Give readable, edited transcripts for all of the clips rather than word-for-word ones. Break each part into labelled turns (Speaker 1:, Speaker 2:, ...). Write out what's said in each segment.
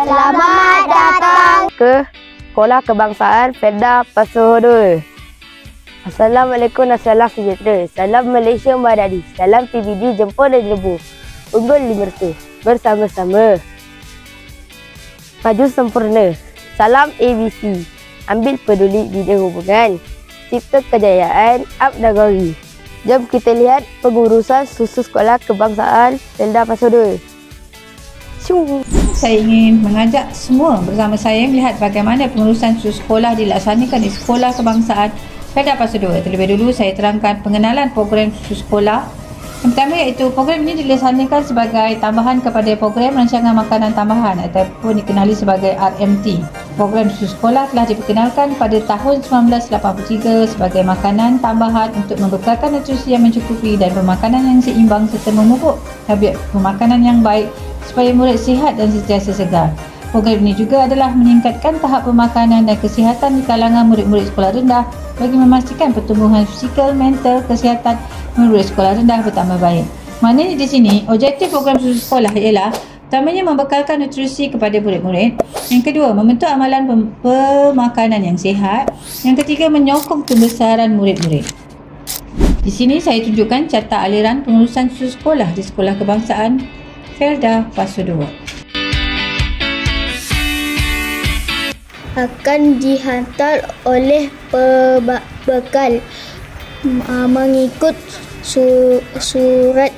Speaker 1: Selamat datang
Speaker 2: ke Sekolah Kebangsaan Felda Pasu 2. Assalamualaikum dan salam sejahtera. Salam Malaysia Madadi. Salam PBD Jempol dan Lebu. Unggul 500. Bersama-sama. Maju sempurna. Salam ABC. Ambil peduli bidang hubungan. Cipta kejayaan Abnagari. Jom kita lihat pengurusan susu Sekolah Kebangsaan Felda Pasu 2.
Speaker 3: Saya ingin mengajak semua bersama saya melihat bagaimana pengurusan susu sekolah dilaksanakan di Sekolah Kebangsaan Felda Pasu 2. Terlebih dulu saya terangkan pengenalan program susu sekolah. Yang pertama iaitu program ini dilaksanakan sebagai tambahan kepada program rancangan makanan tambahan ataupun dikenali sebagai RMT. Program susu sekolah telah diperkenalkan pada tahun 1983 sebagai makanan tambahan untuk membekalkan nutrisi yang mencukupi dan pemakanan yang seimbang serta memupuk habitat pemakanan yang baik supaya murid sihat dan sentiasa segar. Program ini juga adalah meningkatkan tahap pemakanan dan kesihatan di kalangan murid-murid sekolah rendah bagi memastikan pertumbuhan fizikal, mental, kesihatan murid sekolah rendah bertambah baik. Maknanya di sini, objektif program susu sekolah ialah pertamanya membekalkan nutrisi kepada murid-murid. Yang kedua, membentuk amalan pemakanan yang sihat. Yang ketiga, menyokong pembesaran murid-murid. Di sini saya tunjukkan carta aliran pengurusan susu sekolah di Sekolah Kebangsaan Felda Pasu 2.
Speaker 1: akan dihantar oleh pembekal mengikut surat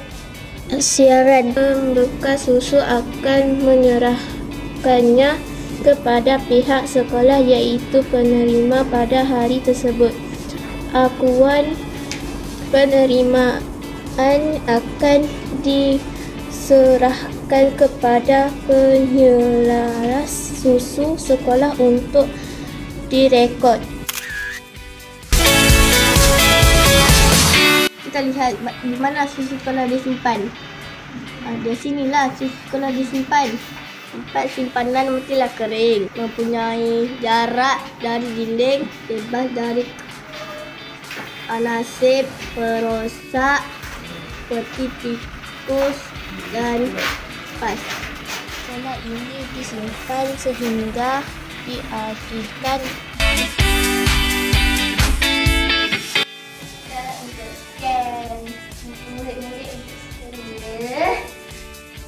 Speaker 1: siaran. Pembekal susu akan menyerahkannya kepada pihak sekolah iaitu penerima pada hari tersebut. Akuan penerimaan akan diserahkan kepada penyelaras susu sekolah untuk direkod. Kita lihat di mana susu sekolah disimpan. Di sinilah susu sekolah disimpan. Tempat simpanan mestilah kering, mempunyai jarak dari dinding, bebas dari anasib, perosak, seperti tikus dan pas. Sekolah ini disimpan sehingga diakhirkan.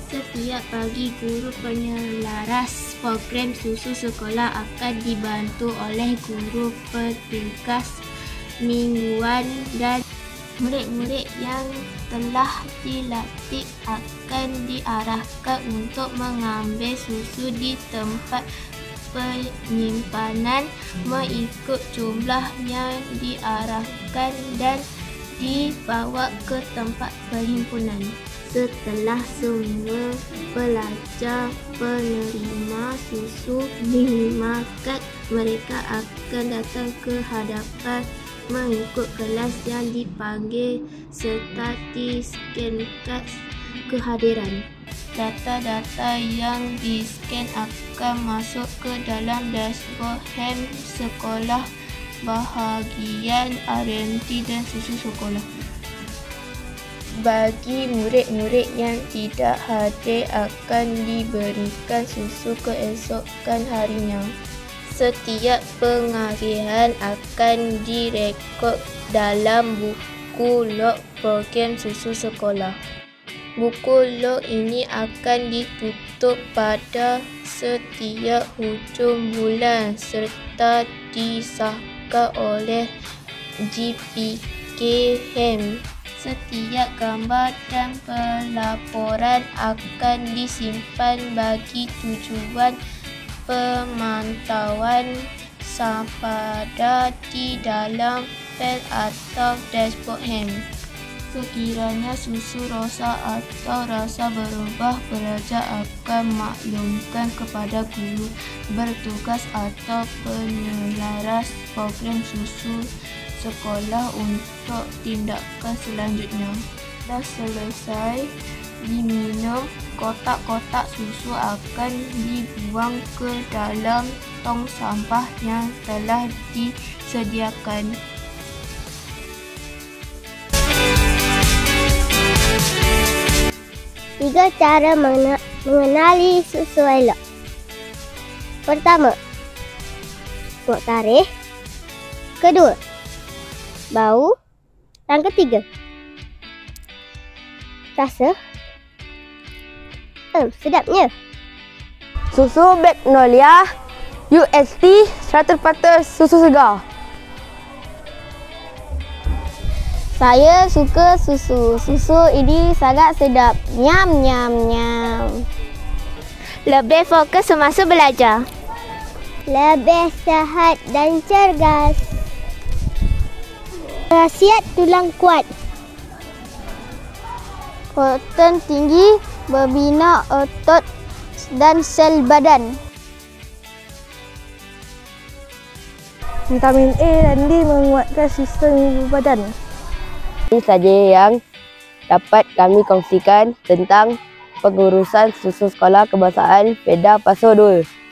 Speaker 1: Setiap pagi guru penyelaras program susu sekolah akan dibantu oleh guru petugas mingguan dan murid-murid yang telah dilatih akan diarahkan untuk mengambil susu di tempat penyimpanan mengikut jumlah yang diarahkan dan dibawa ke tempat perhimpunan. Setelah semua pelajar penerima susu dimakan, mereka akan datang ke hadapan mengikut kelas yang dipanggil serta diskenkan kehadiran. Data-data yang disken akan masuk ke dalam dashboard HEM sekolah bahagian RMT dan susu sekolah. Bagi murid-murid yang tidak hadir akan diberikan susu keesokan harinya. Setiap pengalihan akan direkod dalam buku log program susu sekolah. Buku log ini akan ditutup pada setiap hujung bulan serta disahkan oleh GPK HEM. Setiap gambar dan pelaporan akan disimpan bagi tujuan pemantauan sepada di dalam file atau dashboard HEM. Sekiranya susu rosak atau rasa berubah, pelajar akan maklumkan kepada guru bertugas atau penyelaras program susu sekolah untuk tindakan selanjutnya. Dah selesai diminum, kotak-kotak susu akan dibuang ke dalam tong sampah yang telah disediakan. Tiga cara mengenali susu elok. Pertama, tengok tarikh. Kedua, bau. Dan ketiga, rasa. Sedapnya.
Speaker 2: Susu Magnolia UST 100% susu segar.
Speaker 1: Saya suka susu. Susu ini sangat sedap. Nyam, nyam, nyam.
Speaker 4: Lebih fokus semasa belajar.
Speaker 1: Lebih sihat dan cergas. Khasiat tulang kuat. Protein tinggi, membina otot dan sel badan.
Speaker 4: Vitamin A dan D menguatkan sistem badan.
Speaker 2: Ini saja yang dapat kami kongsikan tentang pengurusan susu sekolah kebangsaan FEDA Pasu 2.